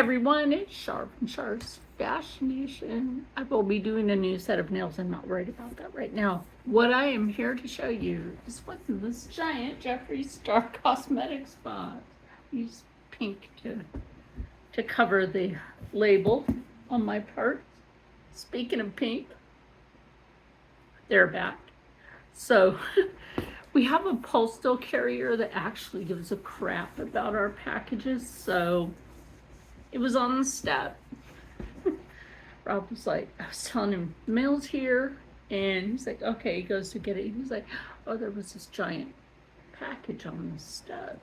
everyone, it's Sharp and Sharp's Fascination. I will be doing a new set of nails. I'm not worried about that right now. What I am here to show you is what's in this giant Jeffree Star Cosmetics box. Use pink to cover the label on my part. Speaking of pink, they're back. So we have a postal carrier that actually gives a crap about our packages. So it was on the step. Rob was like, I was telling him, mail's here. And he's like, okay, he goes to get it. He's like, oh, there was this giant package on the step.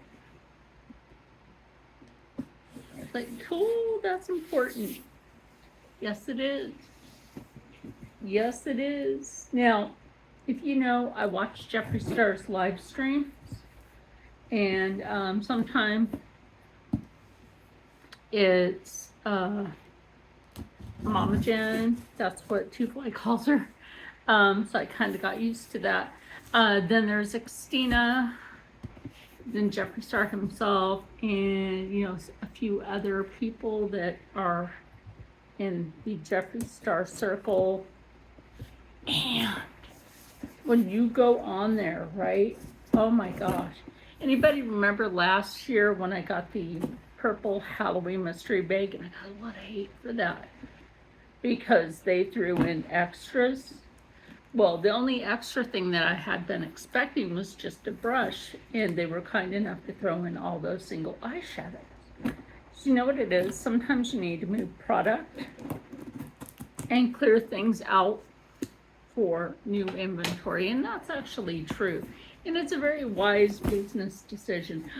It's like, cool, that's important. Yes, it is. Yes, it is. Now, if you know, I watch Jeffree Star's live streams. And sometimes it's Mama Jen. That's what Two Fly calls her. So I kind of got used to that. Then there's Christina, then Jeffree Star himself, and you know, a few other people that are in the Jeffree Star circle. And when you go on there, right? Oh my gosh. Anybody remember last year when I got the purple Halloween mystery bag? And I got a lot of hate for that because they threw in extras. Well, the only extra thing that I had been expecting was just a brush, and they were kind enough to throw in all those single eyeshadows. So you know what it is? Sometimes you need to move product and clear things out for new inventory, and that's actually true. And it's a very wise business decision.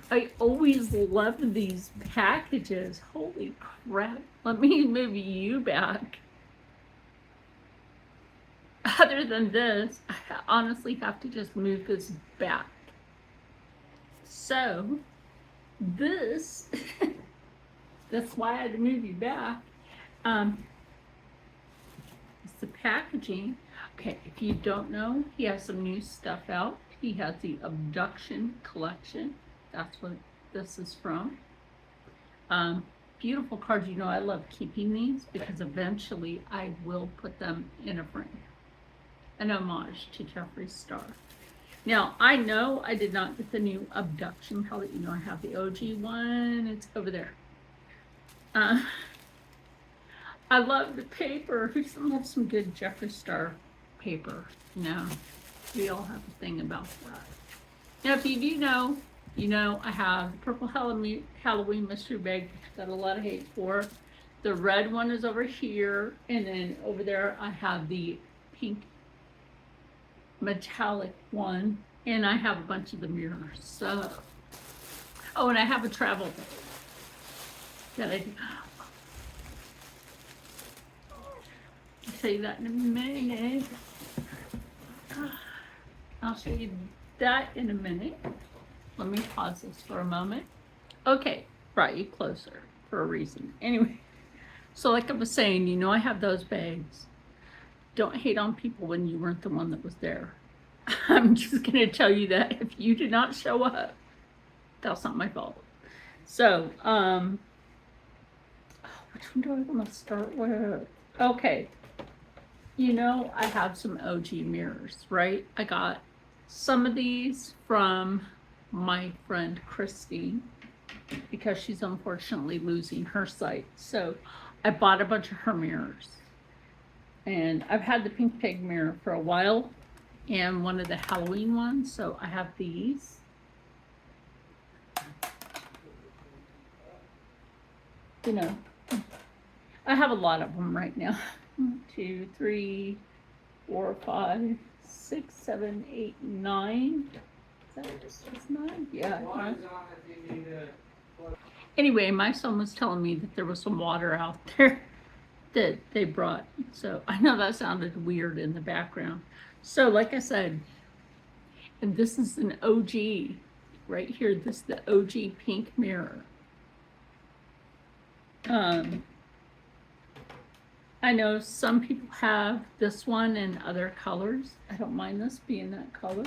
I always love these packages. Holy crap. Let me move you back. Other than this, I honestly have to just move this back. So, this, that's why I had to move you back. It's the packaging. Okay, if you don't know, he has some new stuff out. He has the Abduction collection. That's what this is from. Beautiful cards. You know, I love keeping these because eventually I will put them in a frame. An homage to Jeffree Star. Now, I know I did not get the new Abduction palette. You know, I have the OG one. It's over there. I love the paper. Who doesn't love some good Jeffree Star paper? No, we all have a thing about that. Now, if you do know, you know I have the purple Halloween mystery bag, which I got a lot of hate for. The red one is over here, and then over there I have the pink metallic one, and I have a bunch of the mirrors. So, oh, and I have a travel bag that I do. I'll show you that in a minute. I'll show you that in a minute. Let me pause this for a moment. Okay, brought you closer for a reason. Anyway, so like I was saying, you know I have those bags. Don't hate on people when you weren't the one that was there. I'm just going to tell you that if you did not show up, that's not my fault. So, which one do I want to start with? Okay. You know, I have some OG mirrors, right? I got some of these from my friend Christine because she's unfortunately losing her sight. So I bought a bunch of her mirrors. And I've had the pink pig mirror for a while and one of the Halloween ones. So I have these. You know, I have a lot of them right now. 1, 2, 3, 4, 5, 6, 7, 8, 9. Is that 9? Yeah. 9. Anyway, my son was telling me that there was some water out there that they brought. So I know that sounded weird in the background. So like I said, and this is an OG right here. This is the OG pink mirror. I know some people have this one in other colors. I don't mind this being that color.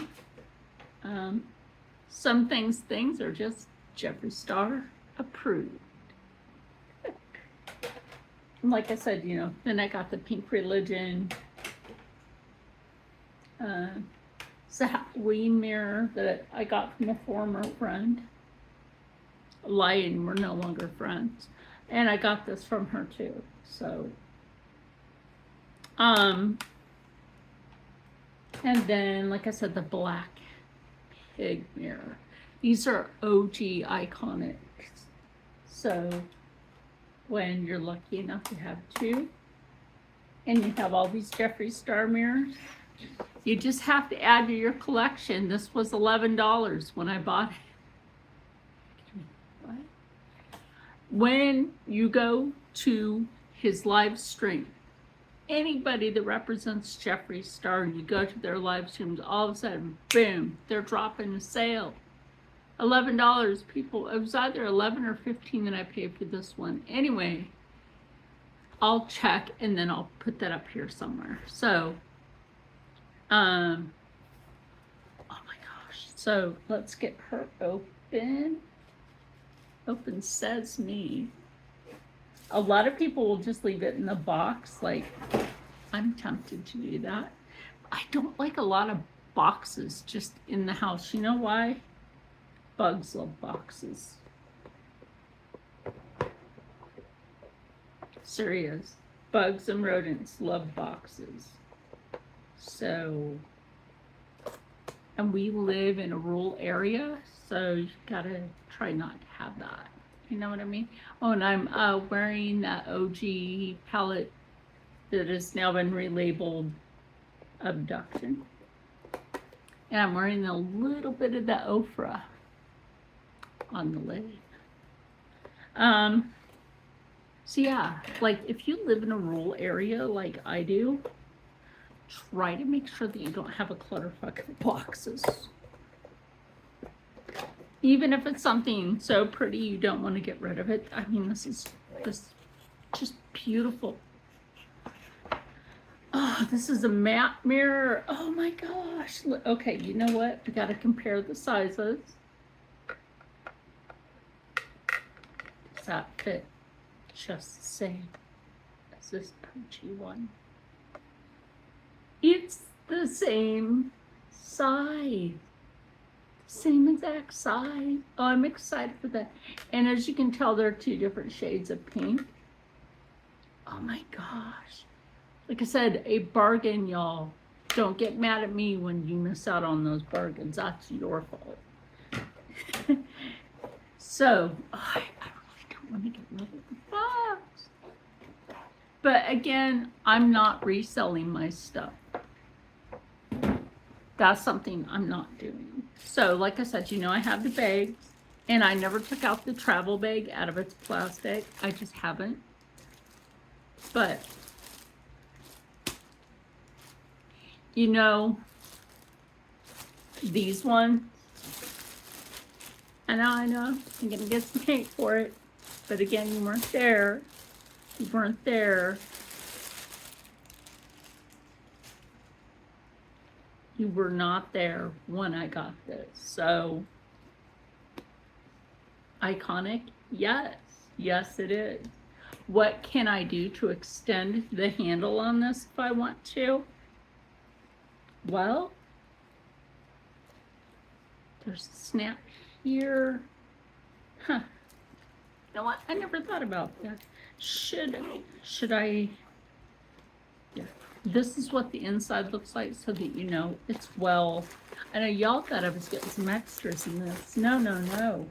Some things are just Jeffree Star approved. like I said, then I got the Pink Religion, it's a Halloween mirror that I got from a former friend. Lying, we're no longer friends. And I got this from her too. So, and then, like I said, the black pig mirror. These are OG iconic. So, when you're lucky enough to have two, and you have all these Jeffree Star mirrors, you just have to add to your collection. This was $11 when I bought it. What? When you go to his live stream, anybody that represents Jeffree Star and you go to their live streams, all of a sudden, boom, they're dropping a sale. $11, people. It was either 11 or 15 that I paid for this one. Anyway, I'll check and then I'll put that up here somewhere. So, oh my gosh. So let's get her open. Open Sesame. A lot of people will just leave it in the box. Like, I'm tempted to do that. I don't like a lot of boxes just in the house. You know why? Bugs love boxes. Serious. Bugs and rodents love boxes. So, and we live in a rural area, so you gotta try not to have that. You know what I mean? Oh, and I'm wearing that OG palette that has now been relabeled Abduction. And I'm wearing a little bit of the Ofra on the lid. So yeah, like if you live in a rural area like I do, try to make sure that you don't have a clutterfuck of boxes. Even if it's something so pretty you don't want to get rid of it. I mean, this is just beautiful. Oh, this is a matte mirror. Oh my gosh. Okay, you know what? We got to compare the sizes. Does that fit just the same as this punchy one? It's the same size. Same exact size. Oh, I'm excited for that. And as you can tell, there are two different shades of pink. Oh my gosh. Like I said, a bargain, y'all. Don't get mad at me when you miss out on those bargains. That's your fault. So, I really don't want to get rid of the box. But again, I'm not reselling my stuff. That's something I'm not doing. So, like I said, I have the bags, and I never took out the travel bag out of its plastic. I just haven't. But, these ones, I know, I'm going to get some hate for it. But again, you weren't there. You weren't there. You were not there when I got this. So, iconic? Yes. Yes, it is. What can I do to extend the handle on this if I want to? Well, there's a snap here. Huh. You know what? I never thought about that. Should I? Yeah. This is what the inside looks like so that you know it's well. I know y'all thought I was getting some extras in this. No, no, no.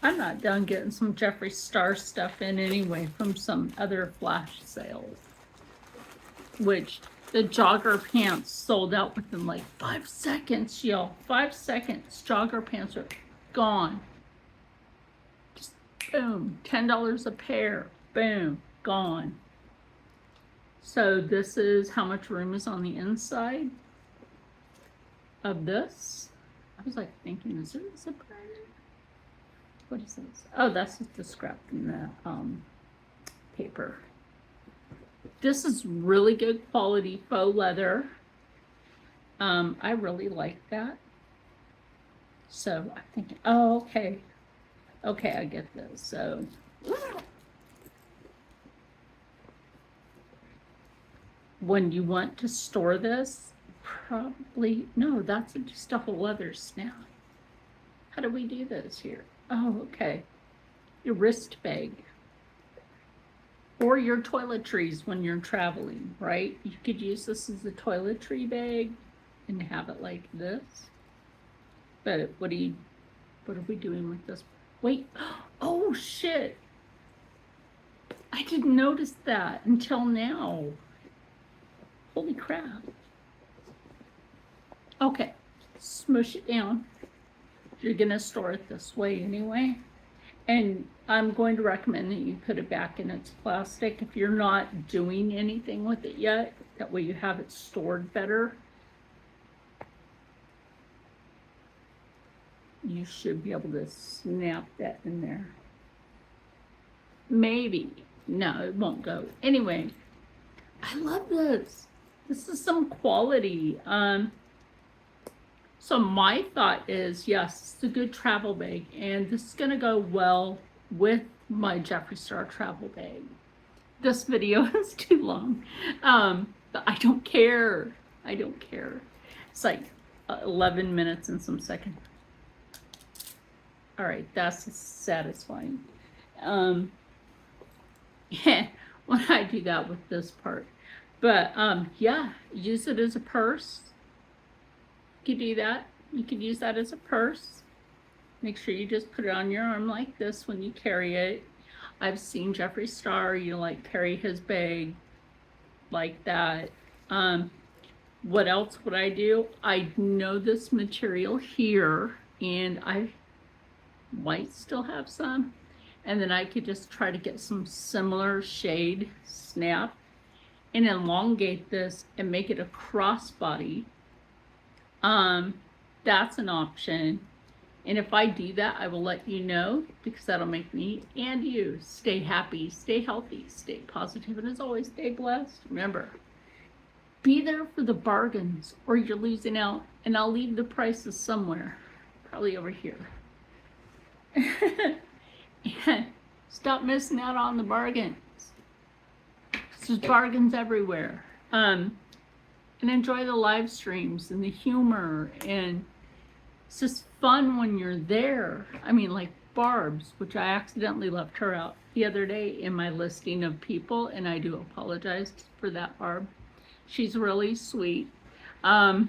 I'm not done getting some Jeffree Star stuff in anyway from some other flash sales. Which the jogger pants sold out within like 5 seconds, y'all. 5 seconds. Jogger pants are gone. Just boom. $10 a pair. Boom. Gone. So this is how much room is on the inside of this. I was like thinking, is there a zipper in it? What is this? Oh, that's just the scrap in the paper. This is really good quality faux leather. I really like that. So I'm thinking, oh, okay. Okay, I get this. So when you want to store this, probably, no, that's just a whole other snap. How do we do this here? Oh, okay. Your wrist bag. Or your toiletries when you're traveling, right? You could use this as a toiletry bag and have it like this. But what are we doing with this? Wait, oh shit. I didn't notice that until now. Holy crap. Okay, smush it down. You're gonna store it this way anyway. And I'm going to recommend that you put it back in its plastic if you're not doing anything with it yet. That way you have it stored better. You should be able to snap that in there. Maybe. No, it won't go. Anyway, I love this. This is some quality. So my thought is, yes, it's a good travel bag, and this is going to go well with my Jeffree Star travel bag. This video is too long, but I don't care. I don't care. It's like 11 minutes and some seconds. All right, that's satisfying. Yeah, when I do that with this part. But yeah, use it as a purse. You could do that. You could use that as a purse. Make sure you just put it on your arm like this when you carry it. I've seen Jeffree Star, like carry his bag like that. What else would I do? I know this material here, and I might still have some. And then I could just try to get some similar shade snap and elongate this and make it a crossbody. That's an option. And if I do that, I will let you know, because that'll make me and you stay happy, stay healthy, stay positive, and as always, stay blessed. Remember, be there for the bargains or you're losing out, and I'll leave the prices somewhere, probably over here. And stop missing out on the bargains. There's bargains everywhere. And enjoy the live streams and the humor, and it's just fun when you're there. I mean, like Barb's, which I accidentally left her out the other day in my listing of people, and I do apologize for that, Barb. She's really sweet. But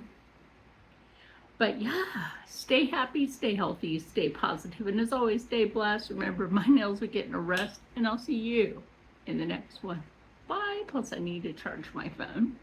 yeah, stay happy, stay healthy, stay positive, and as always, stay blessed. Remember, my nails are getting a rest, and I'll see you in the next one. Bye. Plus, I need to charge my phone.